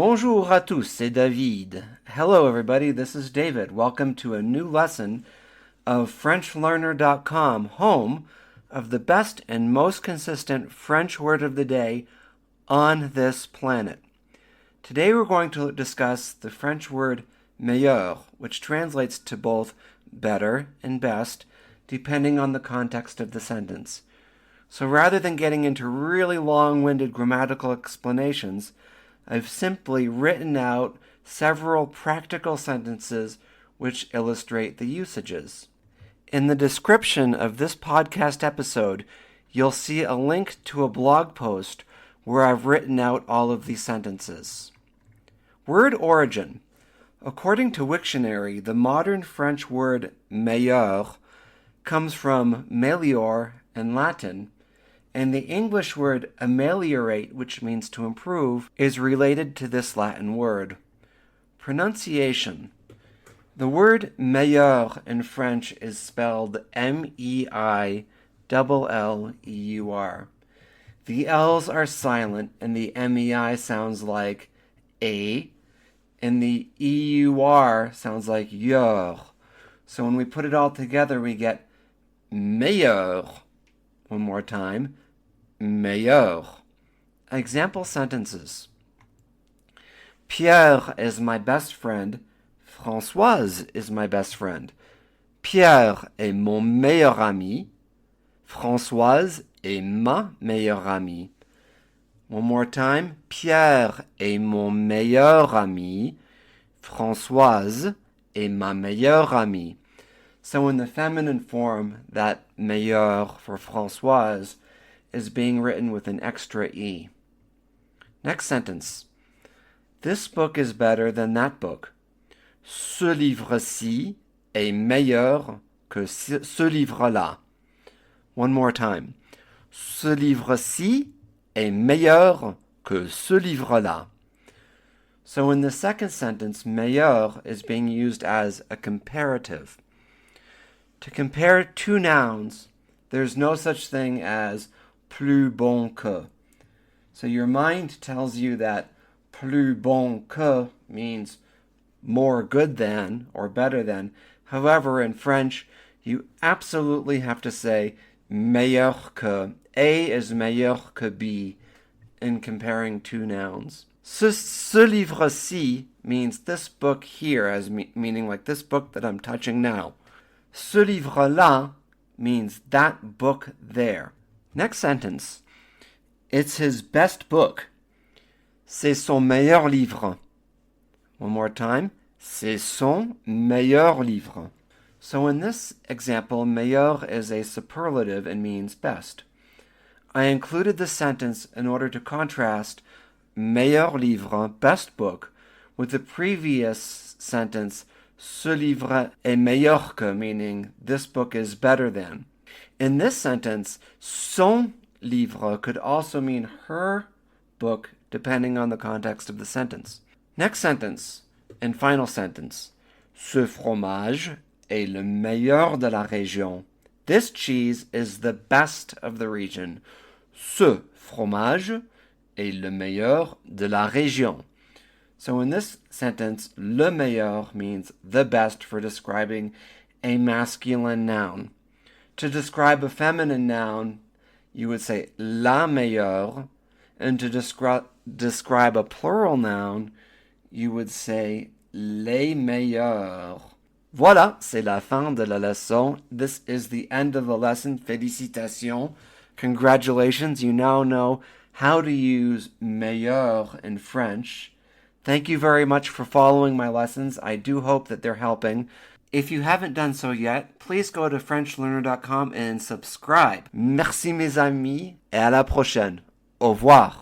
Bonjour à tous, c'est David. Hello everybody, this is David. Welcome to a new lesson of FrenchLearner.com, home of the best and most consistent French word of the day on this planet. Today we're going to discuss the French word meilleur, which translates to both better and best, depending on the context of the sentence. So rather than getting into really long-winded grammatical explanations, I've simply written out several practical sentences which illustrate the usages. In the description of this podcast episode, you'll see a link to a blog post where I've written out all of these sentences. Word origin. According to Wiktionary, the modern French word meilleur comes from meilleur in Latin, and the English word ameliorate, which means to improve, is related to this Latin word. Pronunciation. The word meilleur in French is spelled M-E-I-L-L-E-U-R. The L's are silent, and the M-E-I sounds like A, and the E-U-R sounds like eur. So when we put it all together, we get meilleur. One more time. Meilleur. Example sentences. Pierre is my best friend. Françoise is my best friend. Pierre est mon meilleur ami. Françoise est ma meilleure amie. One more time. Pierre est mon meilleur ami. Françoise est ma meilleure amie. So in the feminine form, that meilleur for Françoise is being written with an extra E. Next sentence. This book is better than that book. Ce livre-ci est meilleur que ce livre-là. One more time. Ce livre-ci est meilleur que ce livre-là. So in the second sentence, meilleur is being used as a comparative. To compare two nouns, there's no such thing as plus bon que. So your mind tells you that plus bon que means more good than or better than. However, in French, you absolutely have to say meilleur que. A is meilleur que B in comparing two nouns. Ce livre-ci means this book here, as meaning like this book that I'm touching now. Ce livre-là means that book there. Next sentence. It's his best book. C'est son meilleur livre. One more time. C'est son meilleur livre. So in this example, meilleur is a superlative and means best. I included this sentence in order to contrast meilleur livre, best book, with the previous sentence, ce livre est meilleur que, meaning this book is better than. In this sentence, son livre could also mean her book, depending on the context of the sentence. Next sentence, and final sentence. Ce fromage est le meilleur de la région. This cheese is the best of the region. Ce fromage est le meilleur de la région. So in this sentence, le meilleur means the best for describing a masculine noun. To describe a feminine noun, you would say la meilleure, and to describe a plural noun, you would say les meilleurs. Voilà, c'est la fin de la leçon. This is the end of the lesson. Félicitations. Congratulations, you now know how to use meilleur in French. Thank you very much for following my lessons. I do hope that they're helping. If you haven't done so yet, please go to FrenchLearner.com and subscribe. Merci mes amis, et à la prochaine. Au revoir.